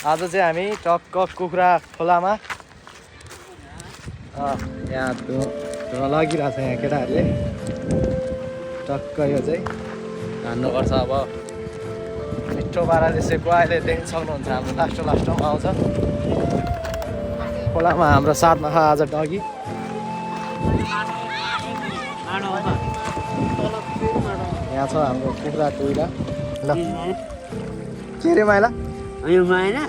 आज चाहिँ हामी टक्क कुखुरा खोलामा यहाँ धुवा लागिरहेछ यहाँ केटाहरूले टक्क यो चाहिँ हान्नुपर्छ अब मिठो पाराले सेको अहिले देख्न सक्नुहुन्छ हाम्रो लास्टमा आउँछ खोलामा हाम्रो साथमा छ आज डगी यहाँ छ हाम्रो कुखुरा टुइला ल के रे माइला यो माइला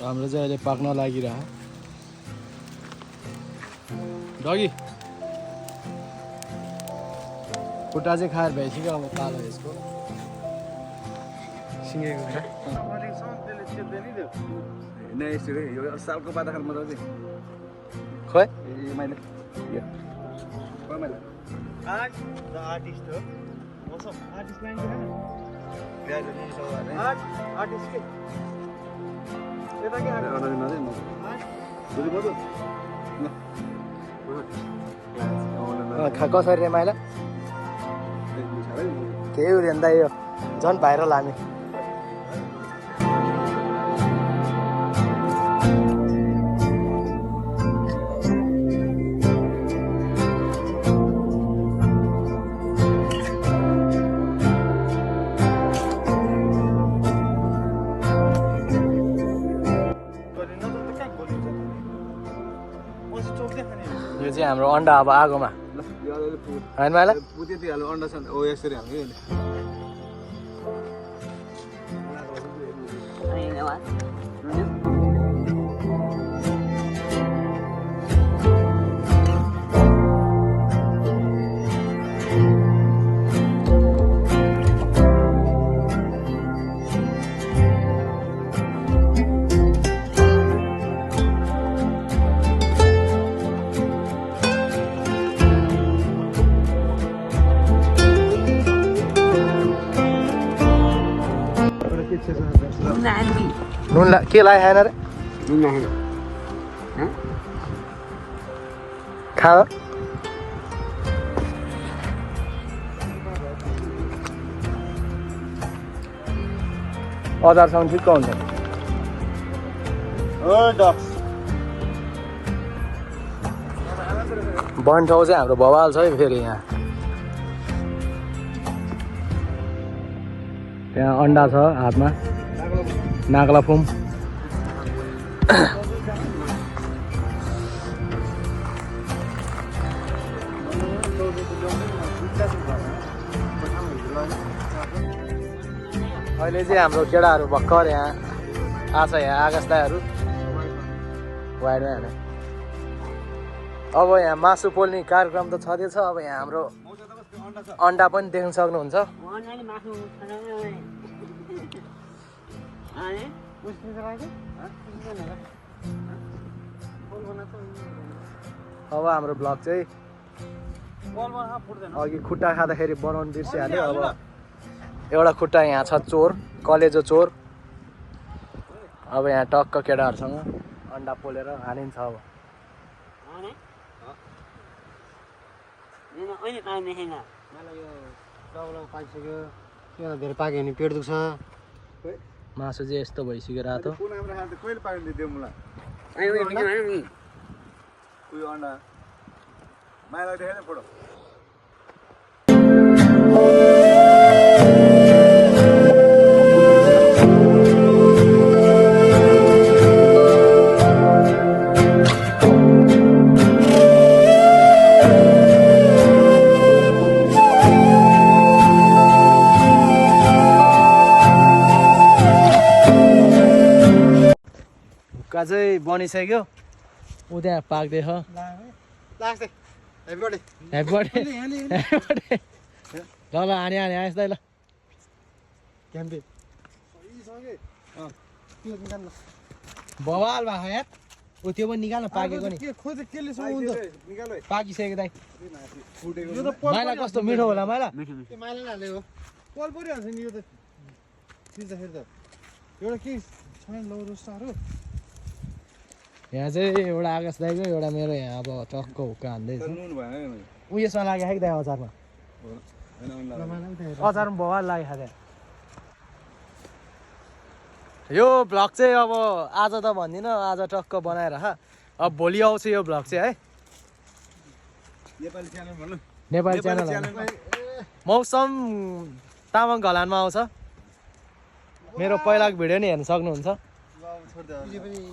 हाम्रो चाहिँ अहिले पाक्न लागिरह डगी खुट्टा चाहिँ खाएर भइसक्यो अब कालो यसको सिँगेको यो सालको बाटा खानु मजा आउँछ खोइ मैले आर्टिस्ट हो आर्टिस्ट लाइन कसरी रे माइला के हुँदैन त यो झन् भाइरल हामी यो चाहिँ हाम्रो अन्डा अब आगोमा होइन माइला पुतिहाल्नु अन्डा छ ओ यसरी हाल्नु नुन के लाए खाएन रे खा अचारसँग ठिक्क हुन्छ बन ठाउँ चाहिँ हाम्रो भवाल छ है फेरि यहाँ त्यहाँ अन्डा छ हातमा नागला फुम अहिले चाहिँ हाम्रो केटाहरू भर्खर यहाँ आछ यहाँ आकाश दाईहरू वाइडमा हेर्ने अब यहाँ मासु पोल्ने कार्यक्रम त छँदैछ अब यहाँ हाम्रो अन्डा पनि देख्न सक्नुहुन्छ अब हाम्रो ब्लग चाहिँ अघि खुट्टा खाँदाखेरि बनाउनु बिर्सिहाल्यो अब एउटा खुट्टा यहाँ छ चोर कलेजो चोर अब यहाँ टक्क केटाहरूसँग अन्डा पोलेर हालिन्छ अब धेरै पाक्यो भने पेट दुख्छ मासु चाहिँ यस्तो भइसक्यो रातो कहिले पाइन्छ त्यो मुला उयो अन्डा माइला देखेन फोटो चाहिँ बनिसक्यो ऊ त्यहाँ पाक्दैछ ल हाने यस्तै ल बवाल भएको यार ओ त्यो पनि निकाल्न पाकेको नि खोजे केले निकाल है पाकिसकेको दाइ फुटेको यो त पल माइला कस्तो मिठो होला माइला त्यो माइला हालेको पल परिहाल्छ नि यो त खिच्दाखेरि त एउटा के छैन लौ रोस्टाहरू यहाँ चाहिँ एउटा आकाश दाइको एउटा मेरो यहाँ अब टक्क हुक्का हान्दैछ नुन भएन उ यसमा लाग्यो है दाइ अचारमा अचारमा भवाल लाग्यो खाँदा यो भ्लग चाहिँ अब आज त भन्दिनँ आज टक्क बनाएर अब भोलि आउँछ यो भ्लग चाहिँ है नेपाली च्यानल भन्नु नेपाली च्यानल मौसम तामाङ घलानमा आउँछ मेरो पहिलाको भिडियो नि हेर्न सक्नुहुन्छ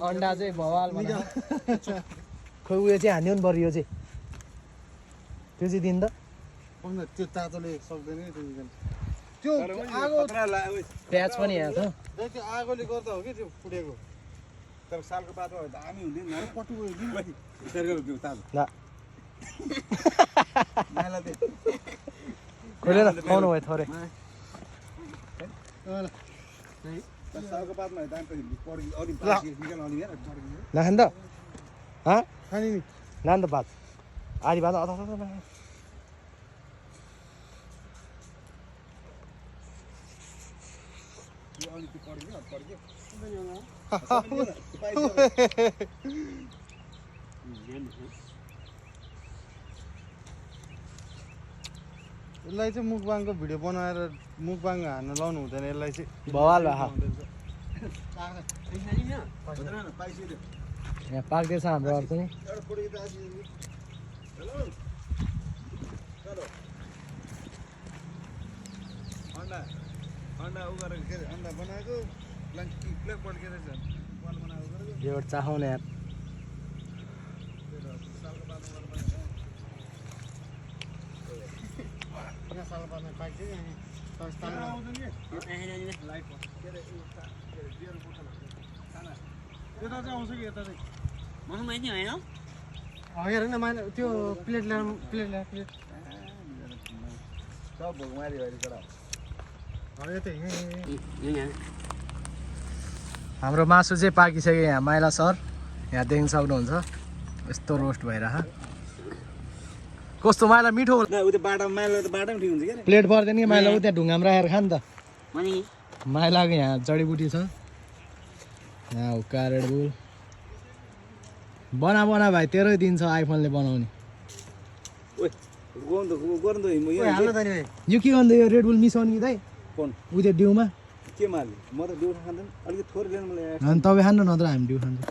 अन्डा चाहिँ भवाल खोइ उयो चाहिँ हान्यो नि बरु यो चाहिँ त्यो चाहिँ दिन त त्यो तातोले सक्दैन त्यो आगो प्याज पनि यहाँ छ त्यो आगोले गर्दा हो कि त्यो फुटेको तर सालको बादमा दामी हुँदैन पटुको तातो ल माइला दे खोलेर खुवाउनु भयो थोरै सालको बादमा दाम त पड्की अलि निकाल्न अलि यार नखान त खाने नि नान त भात आधी भात अथ अलि पड्क्यो पड्क्यो यसलाई चाहिँ मुकबाङको भिडियो बनाएर मुकबाङ हान्न लाउनु हुँदैन यसलाई चाहिँ भवाल भा पाइसक्यो यहाँ पाक्दैछ हाम्रो अर्को नि एउटा पड्की त हेलो चलो अन्डा अन्डा उ गरेर के अन्डा बनाएको प्लेट पड्केर चाहिँ बल बनाएको गरेको यो एउटा चाखाउने यार सालको बादमा यहाँ साल पार्न पाइन्छ यता चाहिँ आउँछ कि यता चाहिँ हेर न माइला त्यो प्लेट ल्याउनु प्लेट सब भोगमारी भएर करा हाम्रो मासु चाहिँ पाकिसक्यो यहाँ माइला सर यहाँ देख्न सक्नुहुन्छ यस्तो रोस्ट भइरह कस्तो माइला मिठो न उ त्यो बाटा माइला त बाटामा ठिक हुन्छ के प्लेट पर्दैन कि माइला उ त्यहाँ ढुङ्गामा राखेर खा नि त माइलाको यहाँ जडीबुटी छ यहाँ हुक्का रेडबुल बना भाइ तेरै दिन छ आइफोनले बनाउने ओइ गोन्द गोन्द हाल्नु त नि यो के गर्नु यो रेडबुल मिसाउने कि दाइ फोन उ त्यो डिउमा के मार्ने म त दिउँ खाँदैन अलिकति थोरै ल्याउनु मलाई अनि तपाईँ खानु नत्र हामी डिउ खान्छौँ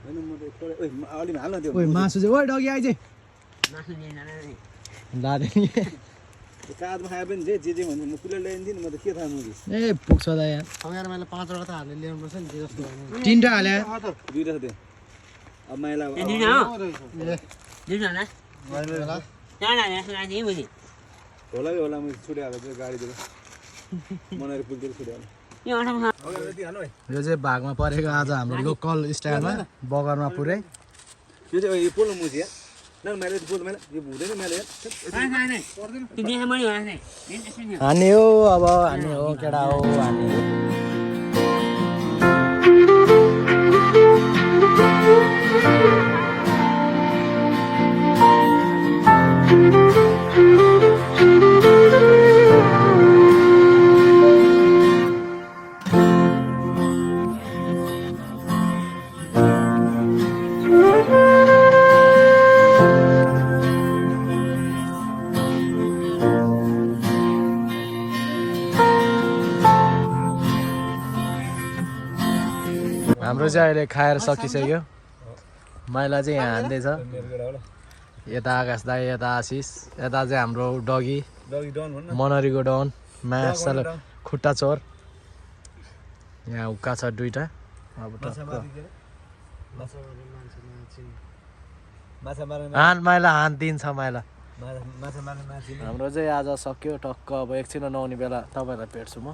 होइन म त थोरै ओइ अलि हाल्न त्यो ओइ मासु चाहिँ ओइ डगी आइज लाँदै नि काँधमा खाए पनि जे भन्छ म प्लेट ल्याइदिनु म त के थाहा मुजी ए पुग्छ त यहाँ यहाँ मैले 5 वटा त हालेर ल्याउनु पर्छ नि जस्तो होइन तिनवटा हाले दुईटा छ त्यो अब माइला होला कि होला म छुट्याएको छु गाडीतिर मनाएर पुग्दै छुट्याएको यो चाहिँ भागमा परेको आज हाम्रो लोकल स्टाइलमा बगरमा पुरै यो चाहिँ यो पोलो मुजी या न मैले पोलो मैले यो हुँदैन मैले हान्ने हो अब हान्ने हो केटा हो हान्ने हो हाम्रो चाहिँ अहिले खाएर सकिसक्यो माइला चाहिँ यहाँ हान्दैछ यता आकाश दाई यता आशिष यता चाहिँ हाम्रो डगी मनरीको डन मासल खुट्टा चोर यहाँ हुक्का छ दुईटा अब हान माइला हान दिन्छ माइला हाम्रो चाहिँ आज सक्यो टक्क अब एकछिन नआउने बेला तपाईँहरूलाई भेट्छु म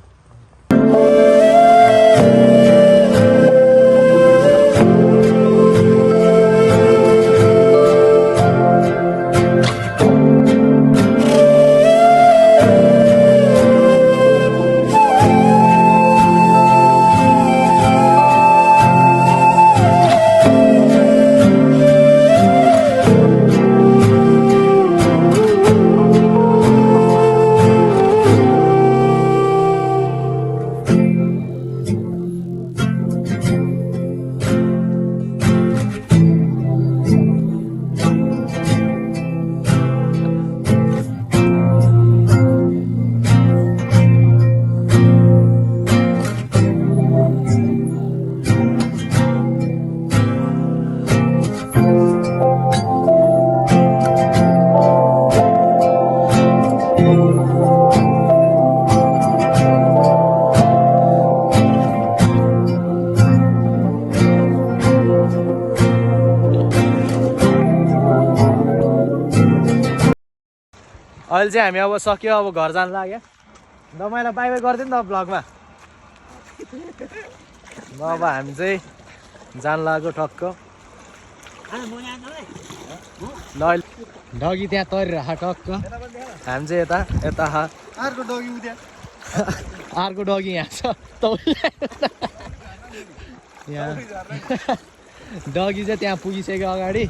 अहिले चाहिँ हामी अब सक्यो अब घर जानु लाग्यो ल मैले बाई बाई गरिदिउँ न त भ्लगमा ल अब हामी चाहिँ जानु लाग्यो टक्क ल डगी त्यहाँ तरिरह टक्क हामी चाहिँ यता यता अर्को डगी उद्या अर्को डगी यहाँ छ यहाँ डगी चाहिँ त्यहाँ पुगिसक्यो अगाडि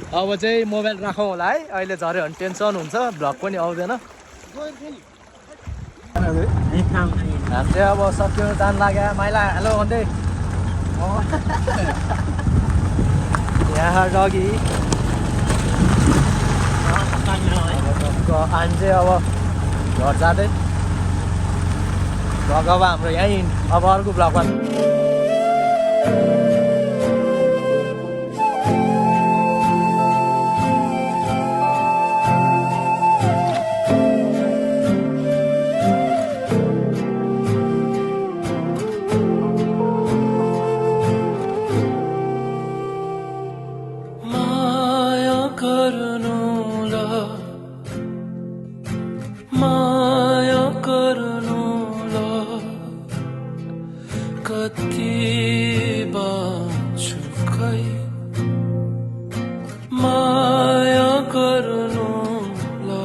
अब चाहिँ मोबाइल राखौँ होला है अहिले झऱ्यो भने टेन्सन हुन्छ भ्लग पनि आउँदैन हामी चाहिँ अब सक्यो जानु लाग्यो माइला हेलो भन्दै यहाँ डगी हामी चाहिँ अब घर जाँदै भ्लग अब हाम्रो यहीँ अब अर्को भ्लगमा माया गर्नुला